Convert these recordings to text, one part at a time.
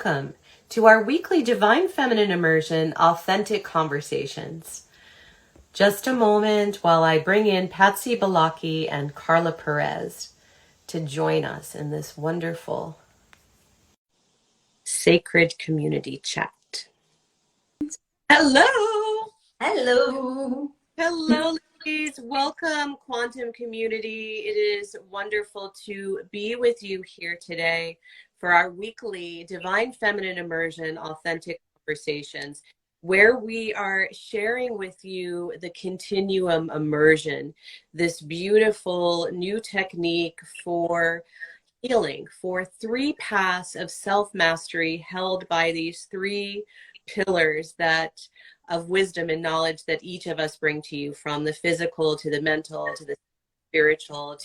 welcome to our weekly Divine Feminine Immersion Authentic Conversations. Just a moment while I bring in Patsy, Balacchi, and Karla Perez to join us in this wonderful sacred community chat. Hello! Hello! Hello, ladies. Welcome, Quantum Community. It is wonderful to be with you here today for our weekly Divine Feminine Immersion Authentic Conversations, where we are sharing with you the Continuum Immersion, this beautiful new technique for healing, for 3 paths of self-mastery held by these 3 pillars of wisdom and knowledge that each of us bring to you, from the physical to the mental to the spiritual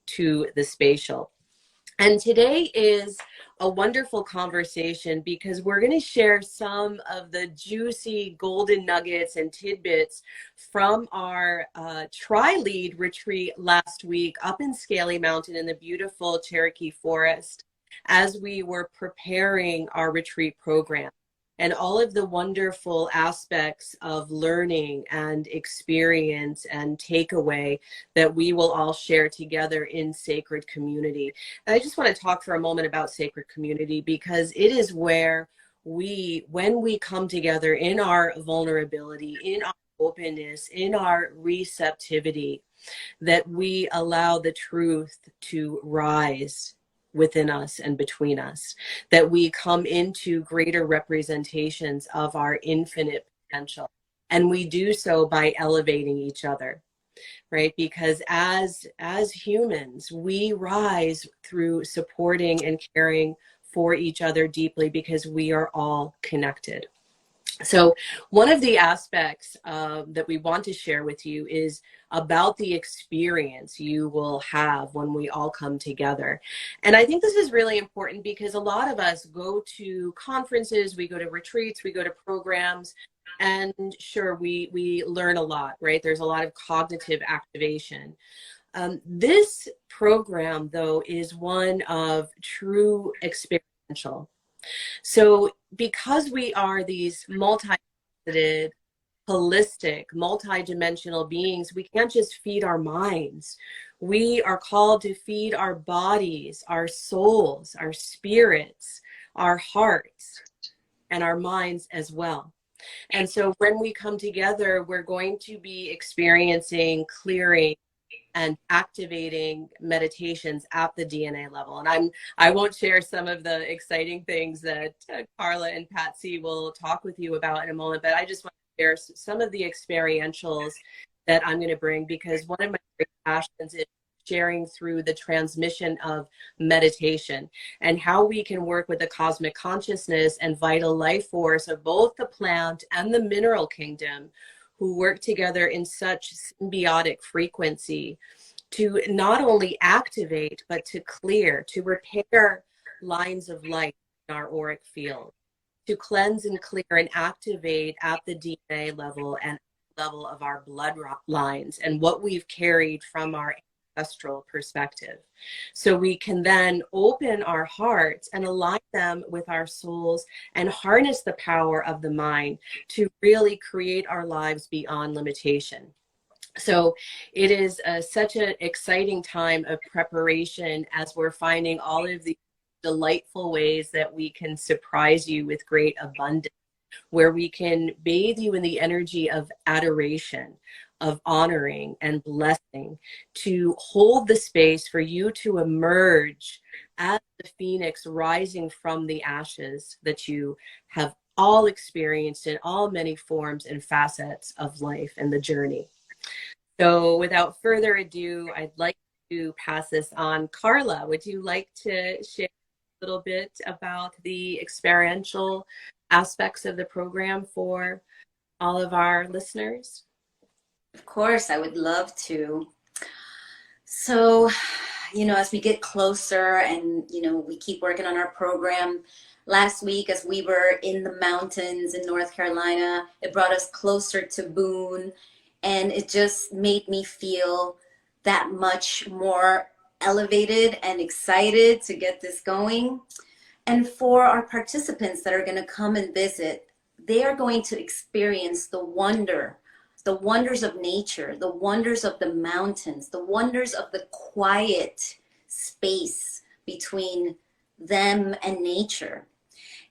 to the spatial. And today is a wonderful conversation because we're going to share some of the juicy golden nuggets and tidbits from our tri-lead retreat last week up in Scaly Mountain in the beautiful Cherokee Forest as we were preparing our retreat program, and all of the wonderful aspects of learning and experience and takeaway that we will all share together in sacred community. And I just want to talk for a moment about sacred community, because it is where when we come together in our vulnerability, in our openness, in our receptivity, that we allow the truth to rise within us and between us, that we come into greater representations of our infinite potential. And we do so by elevating each other, right? Because as humans, we rise through supporting and caring for each other deeply, because we are all connected. So one of the aspects that we want to share with you is about the experience you will have when we all come together. And I think this is really important because a lot of us go to conferences, we go to retreats, we go to programs, and sure, we learn a lot, right? There's a lot of cognitive activation. This program, though, is one of true experiential. So because we are these multifaceted, holistic, multidimensional beings, we can't just feed our minds. We are called to feed our bodies, our souls, our spirits, our hearts, and our minds as well. And so when we come together, we're going to be experiencing clearing and activating meditations at the DNA level. And I won't share some of the exciting things that Karla and Patsy will talk with you about in a moment, but I just want to share some of the experientials that I'm going to bring, because one of my great passions is sharing through the transmission of meditation and how we can work with the cosmic consciousness and vital life force of both the plant and the mineral kingdom, who work together in such symbiotic frequency to not only activate, but to clear, to repair lines of light in our auric field, to cleanse and clear and activate at the DNA level and level of our blood lines and what we've carried from our ancestral perspective. So we can then open our hearts and align them with our souls and harness the power of the mind to really create our lives beyond limitation. So it is such an exciting time of preparation as we're finding all of the delightful ways that we can surprise you with great abundance, where we can bathe you in the energy of adoration, of honoring and blessing, to hold the space for you to emerge as the phoenix rising from the ashes that you have all experienced in all many forms and facets of life and the journey. So without further ado, I'd like to pass this on. Karla, would you like to share a little bit about the experiential aspects of the program for all of our listeners? Of course, I would love to. So, as we get closer and, we keep working on our program, last week as we were in the mountains in North Carolina, it brought us closer to Boone, and it just made me feel that much more elevated and excited to get this going. And for our participants that are going to come and visit, they are going to experience the wonders of nature, the wonders of the mountains, the wonders of the quiet space between them and nature.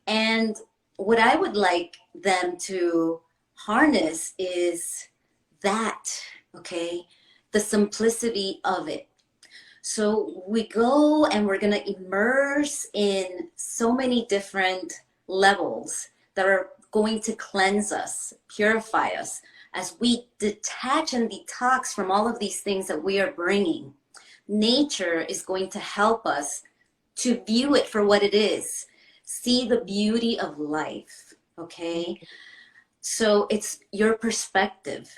And what I would like them to harness is that, okay, the simplicity of it. So we go and we're going to immerse in so many different levels that are going to cleanse us, purify us, as we detach and detox from all of these things that we are bringing. Nature is going to help us to view it for what it is, see the beauty of life, okay? So it's your perspective,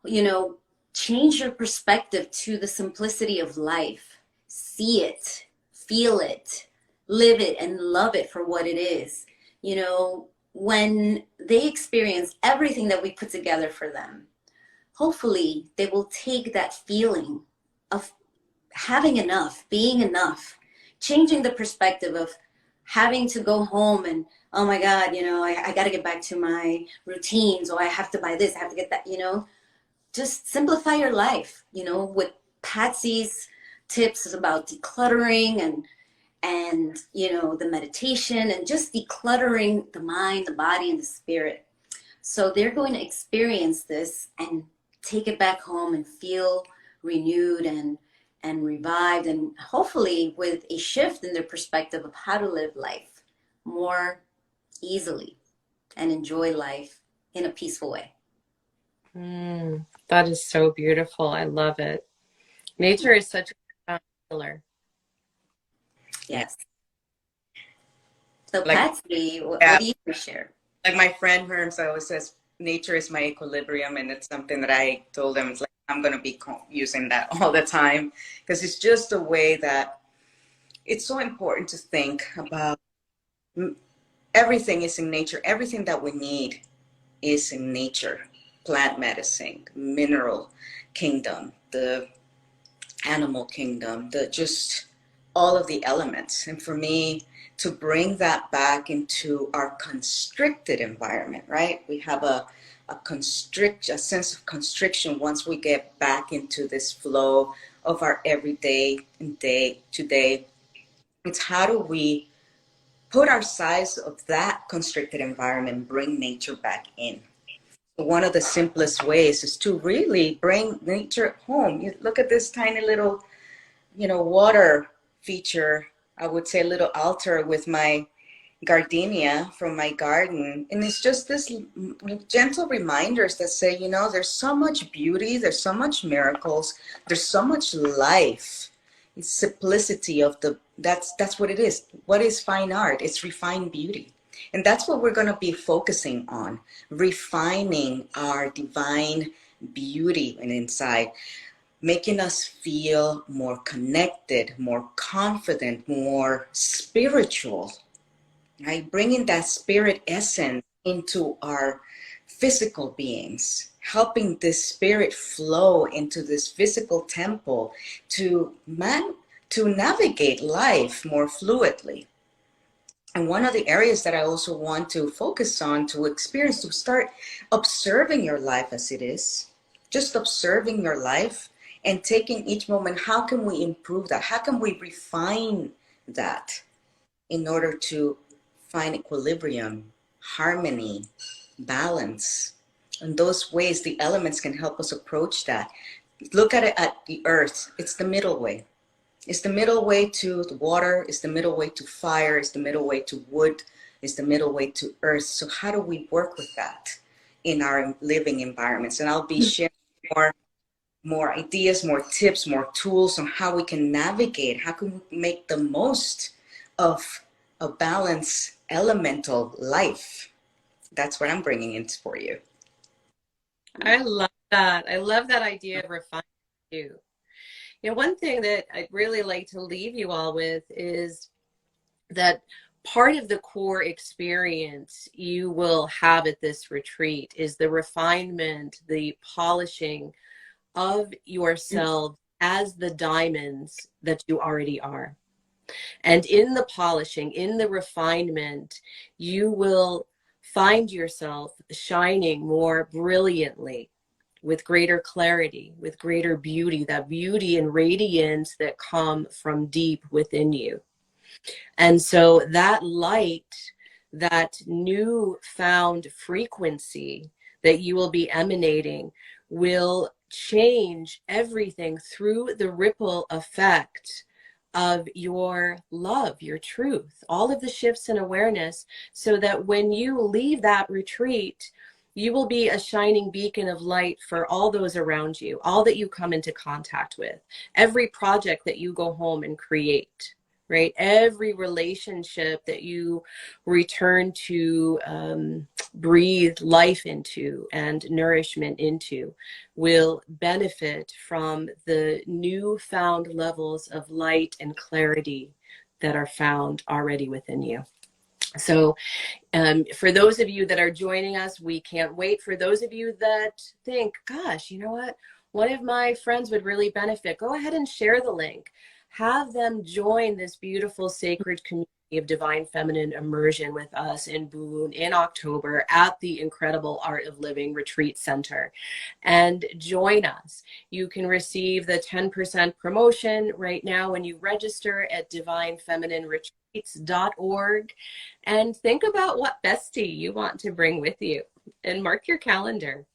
you know, change your perspective to the simplicity of life. See it, feel it, live it, and love it for what it is. You know, when they experience everything that we put together for them, hopefully they will take that feeling of having enough, being enough, changing the perspective of having to go home and, oh my God, you know, I got to get back to my routines, or I have to buy this, I have to get that, you know. Just simplify your life, you know, with Patsy's tips about decluttering and you know, the meditation and just decluttering the mind, the body, and the spirit. So they're going to experience this and take it back home and feel renewed and revived, and hopefully with a shift in their perspective of how to live life more easily and enjoy life in a peaceful way. That is so beautiful. I love it. Nature is such a healer. Yeah. Yes. So Like, Patsy, yeah, what do you share? like my friend Herms always says, nature is my equilibrium, and it's something that I told him. It's like I'm gonna be using that all the time, because it's just a way that it's so important to think about. Everything is in nature. Everything that we need is in nature. Plant medicine, mineral kingdom, the animal kingdom, the just all of the elements. And for me to bring that back into our constricted environment, right? We have a sense of constriction once we get back into this flow of our everyday and day to day. It's how do we put our size of that constricted environment, bring nature back in. One of the simplest ways is to really bring nature home. You look at this tiny little, you know, water feature, I would say a little altar with my gardenia from my garden. And it's just this gentle reminders that say, you know, there's so much beauty, there's so much miracles, there's so much life. It's simplicity of that's what it is. What is fine art? It's refined beauty. And that's what we're going to be focusing on, refining our divine beauty and inside, making us feel more connected, more confident, more spiritual, right? Bringing that spirit essence into our physical beings, helping this spirit flow into this physical temple to navigate life more fluidly. And one of the areas that I also want to focus on, to experience, to start observing your life as it is, just observing your life and taking each moment, how can we improve that? How can we refine that in order to find equilibrium, harmony, balance? In those ways, the elements can help us approach that. Look at it at the earth. It's the middle way. It's the middle way to the water, it's the middle way to fire, it's the middle way to wood, it's the middle way to earth. So how do we work with that in our living environments? And I'll be sharing more ideas, more tips, more tools on how we can navigate, how can we make the most of a balanced elemental life. That's what I'm bringing in for you. I love that. I love that idea of refinement too. You know, one thing that I'd really like to leave you all with is that part of the core experience you will have at this retreat is the refinement, the polishing of yourself as the diamonds that you already are. And in the polishing, in the refinement, you will find yourself shining more brilliantly, with greater clarity, with greater beauty, that beauty and radiance that come from deep within you. And so that light, that new found frequency that you will be emanating will change everything through the ripple effect of your love, your truth, all of the shifts in awareness, so that when you leave that retreat, you will be a shining beacon of light for all those around you, all that you come into contact with, every project that you go home and create, right? Every relationship that you return to breathe life into and nourishment into will benefit from the newfound levels of light and clarity that are found already within you. So for those of you that are joining us, we can't wait. For those of you that think, gosh, you know what? One of my friends would really benefit. Go ahead and share the link. Have them join this beautiful sacred community of Divine Feminine Immersion with us in Boone in October at the incredible Art of Living Retreat Center. And join us. You can receive the 10% promotion right now when you register at divinefeminineretreats.org. And think about what bestie you want to bring with you and mark your calendar.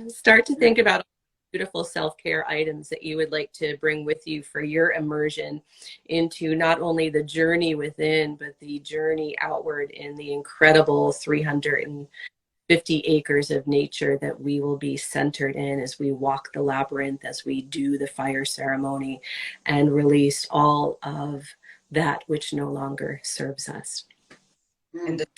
Start to think about beautiful self-care items that you would like to bring with you for your immersion into not only the journey within, but the journey outward in the incredible 350 acres of nature that we will be centered in as we walk the labyrinth, as we do the fire ceremony and release all of that which no longer serves us. And that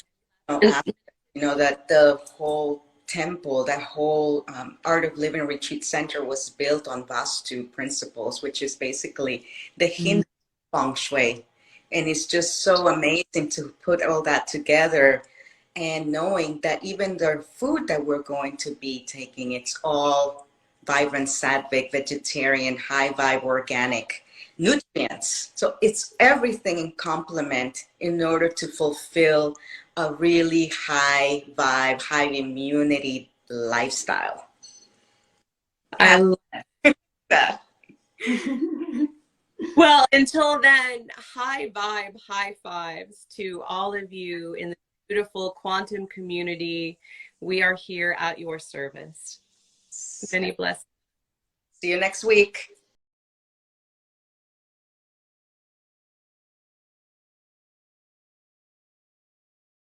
the whole temple, that whole Art of Living Retreat Center was built on Vastu principles, which is basically the Hindu feng shui. And it's just so amazing to put all that together, and knowing that even the food that we're going to be taking, it's all vibrant, sattvic, vegetarian, high vibe, organic nutrients. So it's everything in complement in order to fulfill a really high vibe, high immunity lifestyle. I love that. Well, until then, high vibe, high fives to all of you in the beautiful quantum community. We are here at your service. Many blessings. See you next week.